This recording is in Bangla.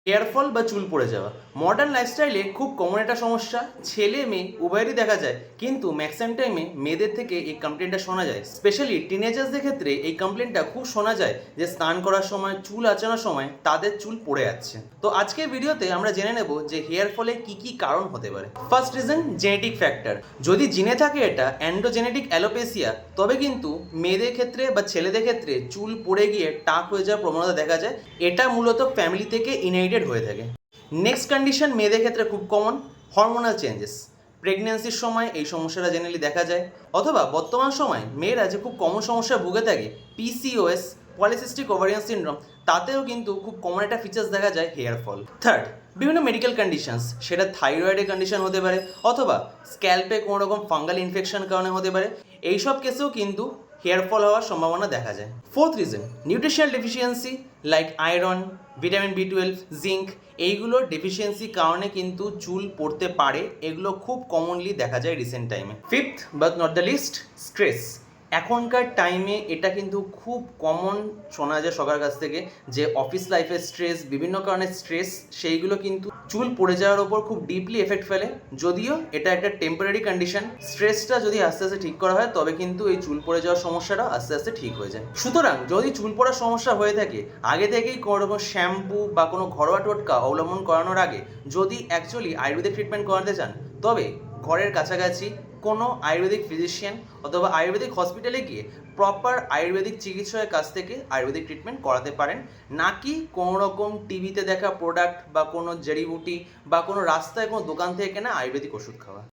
হেয়ার ফল বা চুল পড়ে যাওয়া মডার্ন লাইফস্টাইলে খুব কমন একটা সমস্যা। ছেলে মেয়ে উভয়েরই দেখা যায়, কিন্তু ম্যাক্সিমাম টাইমে মেয়েদের থেকে এই কমপ্লেনটা শোনা যায়। স্পেশালি টিনেজার্সদের ক্ষেত্রে এই কমপ্লেনটা খুব শোনা যায় যে স্নান করার সময়, চুল আঁচানোর সময় তাদের চুল পড়ে যাচ্ছে। তো আজকের ভিডিওতে আমরা জেনে নেব যে হেয়ার ফলের কি কি কারণ হতে পারে। First reason, genetic factor. যদি জিনে থাকে এটা অ্যান্ড্রোজেনেটিক অ্যালোপেসিয়া, তবে কিন্তু মেয়েদের ক্ষেত্রে বা ছেলেদের ক্ষেত্রে চুল পড়ে গিয়ে টাক হয়ে যাওয়ার প্রবণতা দেখা যায়। এটা মূলত ফ্যামিলি থেকে ইনহেরিটেড হয়ে থাকে। নেক্সট কন্ডিশন মেয়েদের ক্ষেত্রে খুব কমন, হরমোনাল চেঞ্জেস। প্রেগনেন্সির সময় এই সমস্যাটা জেনারেলি দেখা যায়, অথবা বর্তমান সময় মেয়েরা যে খুব কমন সমস্যায় ভুগে থাকে, পিসিওএস, পলিসিস্টিক ওভারিয়ান সিনড্রোম, তাতেও কিন্তু খুব কমন একটা ফিচার্স দেখা যায় হেয়ার ফল। থার্ড, বিভিন্ন মেডিকেল কন্ডিশনস, সেটা থাইরয়েডের কন্ডিশন হতে পারে, অথবা স্ক্যাল্পে কোনো রকম ফাঙ্গাল ইনফেকশন কারণে হতে পারে। এইসব কেসেও কিন্তু হেয়ার ফল হওয়ার সম্ভাবনা দেখা যায়। Fourth reason, nutritional deficiency like iron, vitamin বি12, জিঙ্ক, এইগুলোর ডেফিসিয়েন্সি কারণে কিন্তু চুল পড়তে পারে। এগুলো খুব কমনলি দেখা যায় রিসেন্ট টাইমে। Fifth but not the least, stress. এখনকার টাইমে এটা কিন্তু খুব কমন শোনা যায় সবার কাছ থেকে যে অফিস লাইফের স্ট্রেস, বিভিন্ন কারণের স্ট্রেস, সেইগুলো কিন্তু চুল পড়ে যাওয়ার ওপর খুব ডিপলি এফেক্ট ফেলে। যদিও এটা একটা টেম্পোরারি কন্ডিশন, স্ট্রেসটা যদি আস্তে আস্তে ঠিক করা হয় তবে কিন্তু এই চুল পড়ে যাওয়ার সমস্যাটা আস্তে আস্তে ঠিক হয়ে যায়। সুতরাং যদি চুল পড়ার সমস্যা হয়ে থাকে, আগে থেকেই কোনো রকম শ্যাম্পু বা কোনো ঘরোয়া টোটকা অবলম্বন করানোর আগে যদি অ্যাকচুয়ালি আয়ুর্বেদিক ট্রিটমেন্ট করাতে চান, তবে ঘরের কাছাকাছি কোনো আয়ুর্বেদিক ফিজিশিয়ান অথবা আয়ুর্বেদিক হসপিটালে গিয়ে প্রপার আয়ুর্বেদিক চিকিৎসকের কাছ থেকে আয়ুর্বেদিক ট্রিটমেন্ট করাতে পারেন, নাকি কোনো রকম টিভিতে দেখা প্রোডাক্ট বা কোনো জড়িবুটি বা কোনো রাস্তায় কোনো দোকান থেকে কেনা আয়ুর্বেদিক ওষুধ খাওয়া।